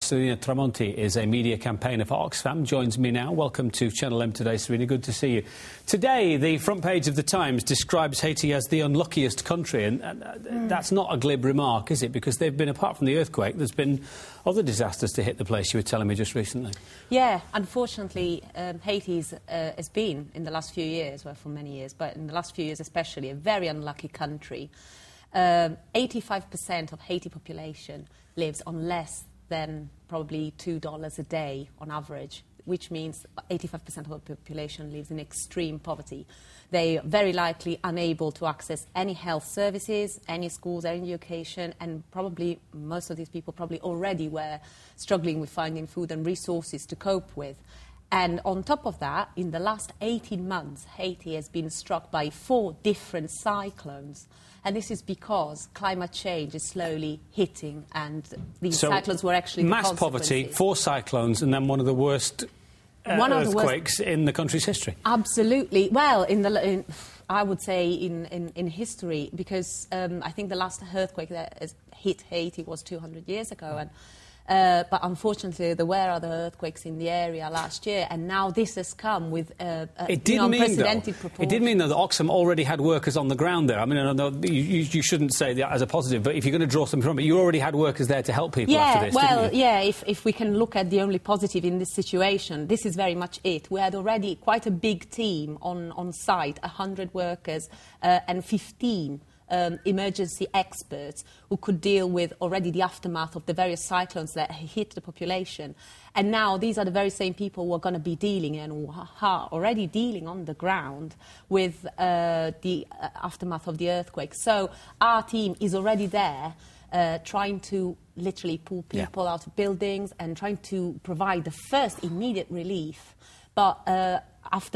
Serena Tramonti is a media campaigner for Oxfam, joins me now. Welcome to Channel M today, Serena. Good to see you. Today, the front page of The Times describes Haiti as the unluckiest country, and that's not a glib remark, is it? Because they've been, apart from the earthquake, there's been other disasters to hit the place, you were telling me just recently. Yeah, unfortunately, Haiti has been, in the last few years, well, for many years, but in the last few years especially, a very unlucky country. 85% of Haiti population lives on less than probably $2 a day on average, which means 85% of the population lives in extreme poverty. They are very likely unable to access any health services, any schools, any education, and probably most of these people probably already were struggling with finding food and resources to cope with. And on top of that, in the last 18 months, Haiti has been struck by 4 different cyclones. And this is because climate change is slowly hitting, and these cyclones were actually the mass poverty, 4 cyclones, and then one of the worst earthquakes in the country's history. Absolutely. Well, I would say in history, because I think the last earthquake that has hit Haiti was 200 years ago. And but unfortunately, there were other earthquakes in the area last year, and now this has come with unprecedented proportions. It did mean, though, that Oxfam already had workers on the ground there. I mean, I know you shouldn't say that as a positive, but if you're going to draw something from it, you already had workers there to help people after this, didn't you? Yeah, if we can look at the only positive in this situation, this is very much it. We had already quite a big team on site, 100 workers and 15 emergency experts who could deal with already the aftermath of the various cyclones that hit the population. And now these are the very same people who are going to be dealing and who are already dealing on the ground with the aftermath of the earthquake. So our team is already there trying to literally pull people out of buildings and trying to provide the first immediate relief. But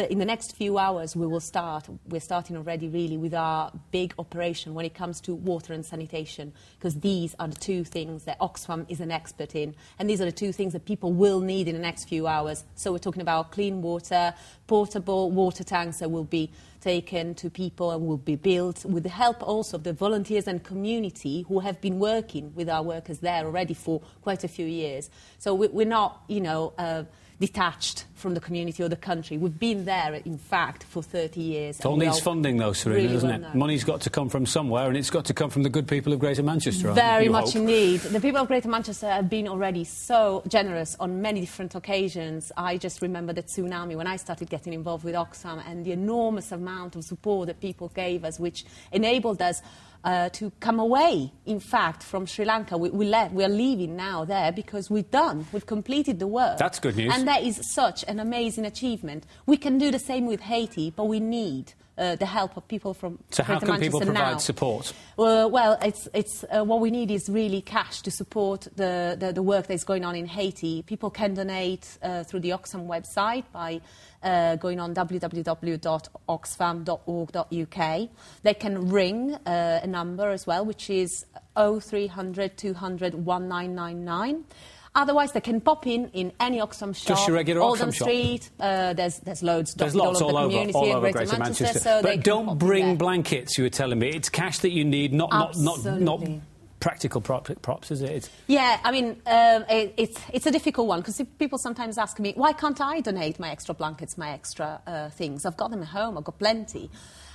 in the next few hours, we're starting already really with our big operation when it comes to water and sanitation, because these are the 2 things that Oxfam is an expert in, and these are the 2 things that people will need in the next few hours. So we're talking about clean water, portable water tanks that will be taken to people and will be built with the help also of the volunteers and community who have been working with our workers there already for quite a few years. So we're not, detached from the community or the country. We've been there, in fact, for 30 years. It all needs funding, though, Serena, doesn't it? Money's got to come from somewhere, and it's got to come from the good people of Greater Manchester. Very much indeed. The people of Greater Manchester have been already so generous on many different occasions. I just remember the tsunami when I started getting involved with Oxfam, and the enormous amount of support that people gave us, which enabled us to come away, in fact, from Sri Lanka. We are leaving now there because we've completed the work. That's good news. And that is such an amazing achievement. We can do the same with Haiti, but we need the help of people from So how can people provide support? Well, it's what we need is really cash to support the work that's going on in Haiti. People can donate through the Oxfam website by going on www.oxfam.org.uk. They can ring a number as well, which is 0300 200 1999. Otherwise, they can pop in any Oxfam shop, just your regular Oldham Oxfam shop. There's loads. There's lots all over Greater Manchester. So but don't bring blankets, you were telling me. It's cash that you need, not practical props, is it? Yeah, I mean, it's a difficult one, because people sometimes ask me, why can't I donate my extra blankets, my extra things? I've got them at home, I've got plenty.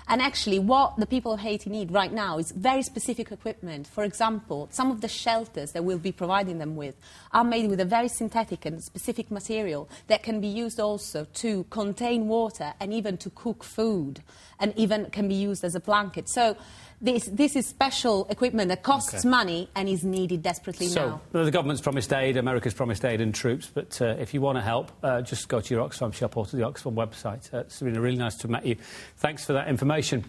And actually, what the people of Haiti need right now is very specific equipment. For example, some of the shelters that we'll be providing them with are made with a very synthetic and specific material that can be used also to contain water and even to cook food, and even can be used as a blanket. So this is special equipment that costs money and is needed desperately now. So the government's promised aid, America's promised aid and troops, but if you want to help, just go to your Oxfam shop or to the Oxfam website. Serena, really nice to meet you. Thanks for that information.